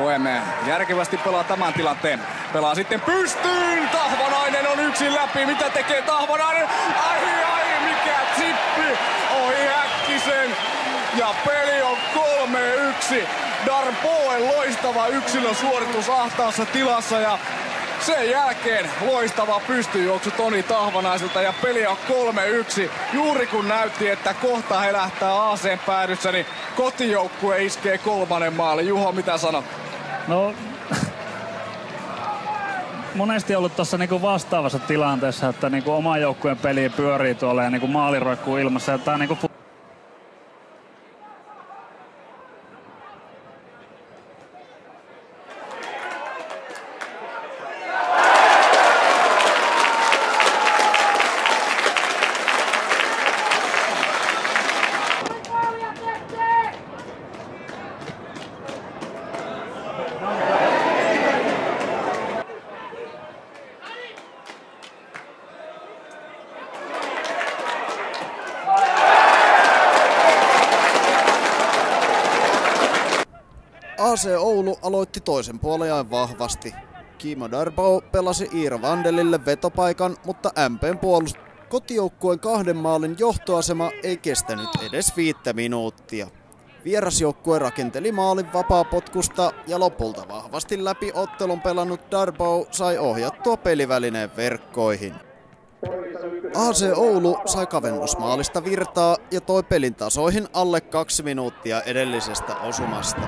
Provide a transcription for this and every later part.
Darboe järkevästi pelaa tämän tilanteen. Pelaa sitten pystyyn. Tahvanainen on yksin läpi. Mitä tekee Tahvanainen? Ai, mikä chippi. Ohi Häkkisen. Ja peli on 3-1. Darboe loistava yksilösuoritus ahtaassa tilassa ja sen jälkeen loistava pystyjuoksu Toni Tahvanaiselta ja peli on 3-1. Juuri kun näytti, että kohta helähtää AC:n päädyssä, niin kotijoukkue iskee kolmannen maalin. Juho, mitä sanot? No, monesti ollut tuossa niinku vastaavassa tilanteessa, että niinku oma joukkueen peli pyörii tuolla ja niinku maali roikkuu ilmassa. Ja tää niinku AC Oulu aloitti toisen puolen vahvasti. Kimo Darboe pelasi Iiro Vandelille vetopaikan, mutta MP:n kotijoukkueen 2 maalin johtoasema ei kestänyt edes 5 minuuttia. Vierasjoukkue rakenteli maalin vapaapotkusta ja lopulta vahvasti läpi ottelun pelannut Darboe sai ohjattua pelivälineen verkkoihin. AC Oulu sai kavennusmaalista virtaa ja toi pelin tasoihin alle 2 minuuttia edellisestä osumasta.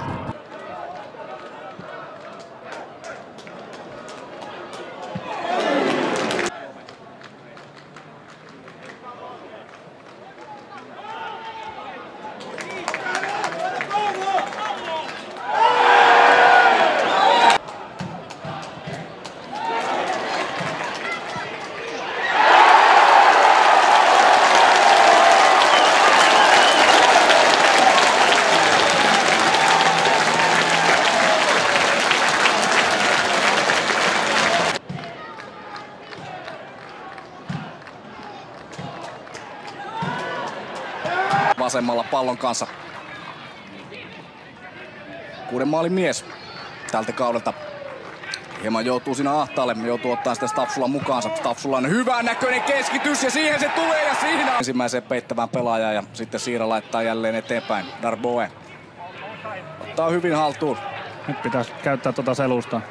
Vasemmalla pallon kanssa. 6 maalin mies tältä kaudelta. Hieman joutuu siinä ahtaalle, joutuu ottaa sitä Stapsulan mukaansa. Stapsulla on hyvän näköinen keskitys ja siihen se tulee ja siinä ensimmäiseen peittävään pelaajaan ja sitten Siira laittaa jälleen eteenpäin. Darboe ottaa hyvin haltuun. Nyt pitäisi käyttää tuota selusta.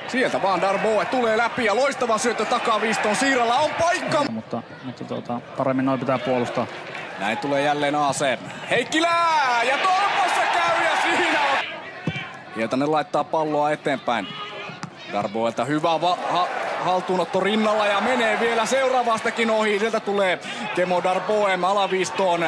Sieltä vaan Darboe tulee läpi ja loistava syöttö takaviistoon. Siiralla on paikka. Mutta paremmin noin pitää puolustaa. Näin tulee jälleen AC. Heikkilä! Ja tolpassa käy ja siinä on. Hietanen laittaa palloa eteenpäin. Darboelta hyvä haltuunotto rinnalla ja menee vielä seuraavastakin ohi. Sieltä tulee Kemo Darboe alaviistoon.